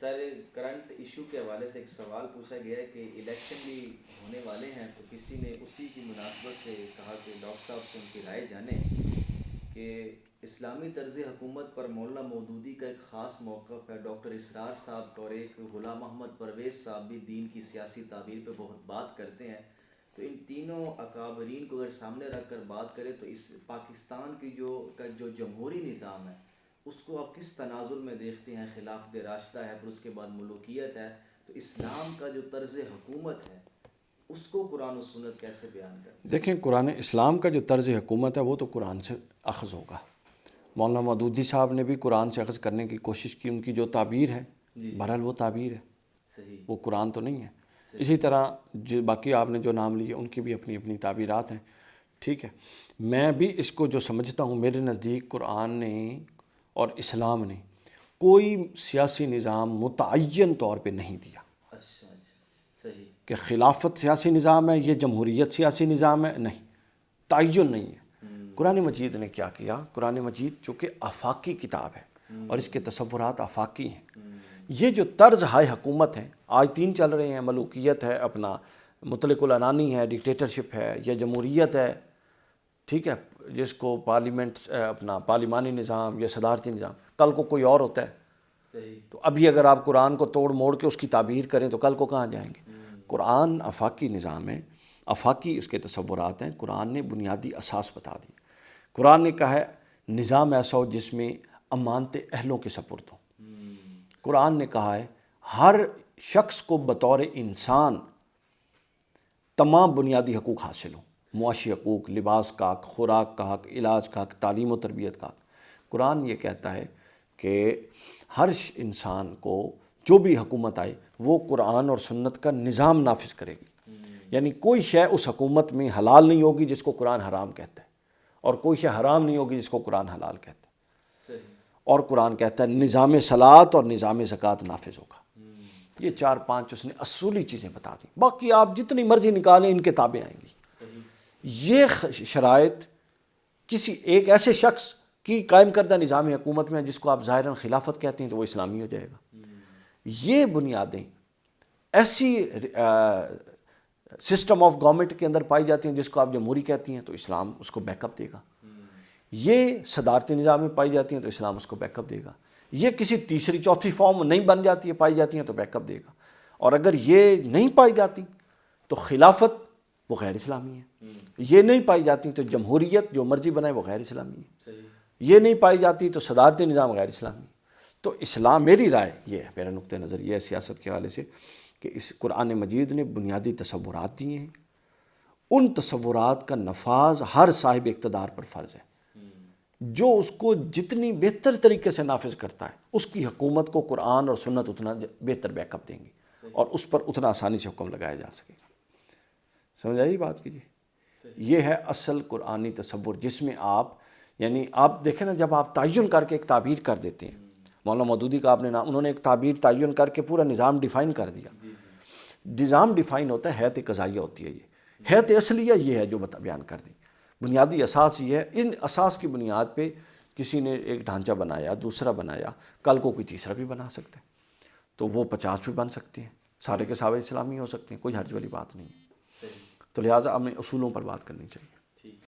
سر current issue کے حوالے سے ایک سوال پوچھا گیا ہے کہ الیکشن بھی ہونے والے ہیں، تو کسی نے اسی کی مناسبت سے کہا کہ ڈاکٹر صاحب سے ان کی رائے جانیں کہ اسلامی طرز حکومت پر مولانا مودودی کا ایک خاص موقف ہے، ڈاکٹر اسرار صاحب کا، اور ایک غلام محمد پرویز صاحب بھی دین کی سیاسی تعبیر پہ بہت بات کرتے ہیں۔ تو ان تینوں اکابرین کو اگر سامنے رکھ کر بات کریں تو اس پاکستان کی جو جمہوری نظام ہے اس کو آپ کس تناظر میں دیکھتے ہیں؟ خلافت راشدہ ہے، پھر اس کے بعد ملوکیت ہے، تو اسلام کا جو طرز حکومت ہے اس کو قرآن و سنت کیسے بیان کرتے ہیں؟ دیکھیں، قرآن اسلام کا جو طرز حکومت ہے وہ تو قرآن سے اخذ ہوگا۔ مولانا مودودی صاحب نے بھی قرآن سے اخذ کرنے کی کوشش کی، ان کی جو تعبیر ہے بہرحال وہ تعبیر ہے، صحیح، وہ قرآن تو نہیں ہے۔ اسی طرح جو باقی آپ نے جو نام لیے ان کی بھی اپنی اپنی تعبیرات ہیں، ٹھیک ہے۔ میں بھی اس کو جو سمجھتا ہوں، میرے نزدیک قرآن نے اور اسلام نے کوئی سیاسی نظام متعین طور پہ نہیں دیا اچھا، صحیح، کہ خلافت سیاسی نظام ہے، یہ جمہوریت سیاسی نظام ہے، نہیں، تعین نہیں ہے۔ قرآن مجید نے کیا کیا؟ قرآن مجید چونکہ آفاقی کتاب ہے اور اس کے تصورات آفاقی ہیں، یہ جو طرز ہائے حکومت ہیں آج تین چل رہے ہیں، ملوکیت ہے، اپنا مطلق العنانی ہے، ڈکٹیٹرشپ ہے، یا جمہوریت ہے، ٹھیک ہے، جس کو پارلیمنٹ اپنا پارلیمانی نظام یا صدارتی نظام، کل کو کوئی اور ہوتا ہے۔ صحیح، تو ابھی اگر آپ قرآن کو توڑ موڑ کے اس کی تعبیر کریں تو کل کو کہاں جائیں گے؟ قرآن آفاقی نظام ہے، آفاقی اس کے تصورات ہیں۔ قرآن نے بنیادی اساس بتا دی۔ قرآن نے کہا ہے نظام ایسا ہو جس میں امانت اہلوں کے سپرد ہوں۔ قرآن نے کہا ہے ہر شخص کو بطور انسان تمام بنیادی حقوق حاصل ہوں، معاشی حقوق، لباس کا حق، خوراک کا حق، علاج کا حق، تعلیم و تربیت کا حق۔ قرآن یہ کہتا ہے کہ ہر انسان کو جو بھی حکومت آئے وہ قرآن اور سنت کا نظام نافذ کرے گی، یعنی کوئی شے اس حکومت میں حلال نہیں ہوگی جس کو قرآن حرام کہتا ہے، اور کوئی شے حرام نہیں ہوگی جس کو قرآن حلال کہتا ہے۔ صحیح، اور قرآن کہتا ہے نظام صلاۃ اور نظام زکوٰۃ نافذ ہوگا۔ یہ چار پانچ اس نے اصولی چیزیں بتا دیں، باقی آپ جتنی مرضی نکالیں ان کے تابع آئیں گی۔ صحیح، یہ شرائط کسی ایک ایسے شخص کی قائم کردہ نظام حکومت میں جس کو آپ ظاہراً خلافت کہتے ہیں تو وہ اسلامی ہو جائے گا۔ یہ بنیادیں ایسی سسٹم آف گورنمنٹ کے اندر پائی جاتی ہیں جس کو آپ جمہوری کہتی ہیں تو اسلام اس کو بیک اپ دے گا۔ یہ صدارتی نظام میں پائی جاتی ہیں تو اسلام اس کو بیک اپ دے گا۔ یہ کسی تیسری چوتھی فارم نہیں بن جاتی ہے، پائی جاتی ہیں تو بیک اپ دے گا۔ اور اگر یہ نہیں پائی جاتی تو خلافت وہ غیر اسلامی ہے، یہ نہیں پائی جاتی تو جمہوریت جو مرضی بنائے وہ غیر اسلامی ہے، یہ نہیں پائی جاتی تو صدارتی نظام غیر اسلامی ہے۔ تو اسلام، میری رائے یہ ہے، میرا نقطہ نظر یہ ہے سیاست کے حوالے سے کہ اس قرآن مجید نے بنیادی تصورات دیے ہیں، ان تصورات کا نفاذ ہر صاحب اقتدار پر فرض ہے۔ جو اس کو جتنی بہتر طریقے سے نافذ کرتا ہے اس کی حکومت کو قرآن اور سنت اتنا بہتر بیک اپ دیں گی اور اس پر اتنا آسانی سے حکم لگایا جا سکے گا۔ سمجھ آئی بات کیجیے؟ یہ ہے اصل قرآنی تصور، جس میں آپ یعنی آپ دیکھیں نا، جب آپ تعین کر کے ایک تعبیر کر دیتے ہیں، مولانا مودودی کا آپ نے نام، انہوں نے ایک تعبیر تعین کر کے پورا نظام ڈیفائن کر دیا۔ نظام ڈیفائن ہوتا ہے، حیت قضائیہ ہوتی ہے، یہ حیت اصلیہ یہ ہے جو بیان کر دی۔ بنیادی اساس یہ ہے، ان اساس کی بنیاد پہ کسی نے ایک ڈھانچہ بنایا، دوسرا بنایا، کل کو کوئی تیسرا بھی بنا سکتا ہے، تو وہ 50 بھی بن سکتے ہیں، سارے کے سارے اسلامی ہو سکتے ہیں، کوئی حرج والی بات نہیں ہے۔ تو لہٰذا ہمیں اصولوں پر بات کرنی چاہیے۔